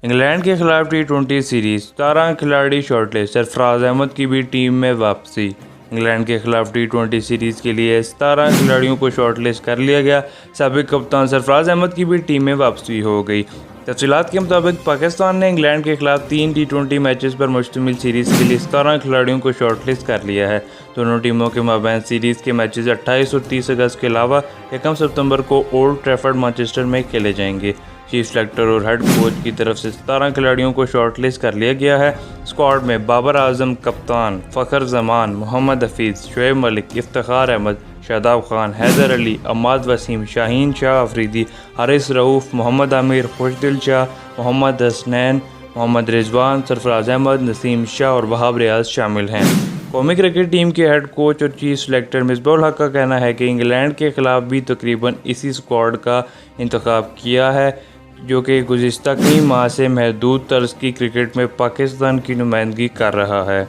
England के खिलाफ T20 series 17 खिलाड़ी शॉर्टलिस्ट। सरफराज अहमद की भी टीम में वापसी। इंग्लैंड के खिलाफ T20 सीरीज के लिए 17 खिलाड़ियों को शॉर्टलिस्ट कर लिया गया। साबिक कप्तान सरफराज अहमद की भी टीम में वापसी हो गई। तफसीलात के मुताबिक पाकिस्तान ने इंग्लैंड के खिलाफ 3 T20 मैचेस पर मुश्तमिल सीरीज़ के लिए 17 खिलाड़ियों को शॉर्टलिस्ट कर लिया है। दोनों टीमों के माबैन सीरीज़ के मैचेस 28 और 30 अगस्त के अलावा 1 सितंबर को ओल्ड ट्रैफर्ड मैनचेस्टर में खेले जाएंगे। चीफ सेलेक्टर और हेड कोच की तरफ से 17 खिलाड़ियों को शॉर्टलिस्ट कर लिया गया है। स्क्वाड में बाबर आजम कप्तान, फ़खर जमान, मोहम्मद हफीज़, शुएब मलिक, इफ्तिखार अहमद, शादाब खान, हैदर अली, अम्माद वसीम, शाहीन शाह अफरीदी, हारिस रऊफ़, मोहम्मद आमिर, खुशदिल शाह, मोहम्मद हसनैन, मोहम्मद रिजवान, सरफराज अहमद, नसीम शाह और वहाब रियाज शामिल हैं। कौमी क्रिकेट टीम के हेड कोच और चीफ सेलेक्टर मिसबाहुल हक का कहना है कि इंग्लैंड के खिलाफ भी तकरीबन इसी स्क्वाड का इंतखाब किया है, जो कि गुज़िश्ता कई माह से महदूद तर्ज की क्रिकेट में पाकिस्तान की नुमाइंदगी कर रहा है।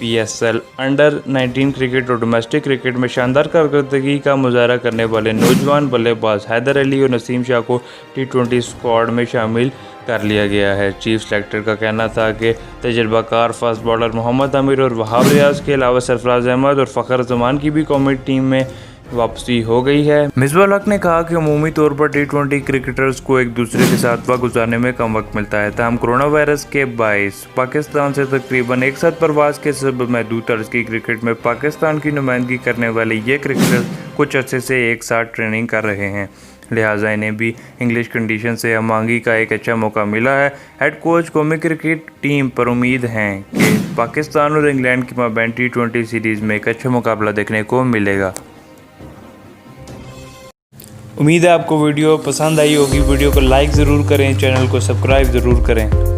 PSL अंडर 19 क्रिकेट और डोमेस्टिक क्रिकेट में शानदार कारकर्दगी का मुजाहरा करने वाले नौजवान बल्लेबाज हैदर अली और नसीम शाह को T20 स्क्वाड में शामिल कर लिया गया है। चीफ सेलेक्टर का कहना था कि तजर्बाकार फास्ट बॉलर मोहम्मद आमिर और वहाब रियाज के अलावा सरफराज अहमद और फ़खर जमान की भी कौमी टीम में वापसी हो गई है। मिसबाहुल हक ने कहा कि अमूमी तौर पर T20 क्रिकेटर्स को एक दूसरे के साथ वक्त गुजारने में कम वक्त मिलता है, ताहम कोरोना वायरस के बाइस पाकिस्तान से तकरीबन एक साथ प्रवास के सबब महदूद तर्ज की क्रिकेट में पाकिस्तान की नुमाइंदगी करने वाले ये क्रिकेटर कुछ अरसे से एक साथ ट्रेनिंग कर रहे हैं, लिहाजा इन्हें भी इंग्लिश कंडीशन से हमआहंगी का एक अच्छा मौका मिला है। हेड कोच कौमी क्रिकेट टीम पर उम्मीद है कि पाकिस्तान और इंग्लैंड के माबैन T20 सीरीज़ में एक अच्छा मुकाबला देखने को मिलेगा। उम्मीद है आपको वीडियो पसंद आई होगी। वीडियो को लाइक ज़रूर करें, चैनल को सब्सक्राइब ज़रूर करें।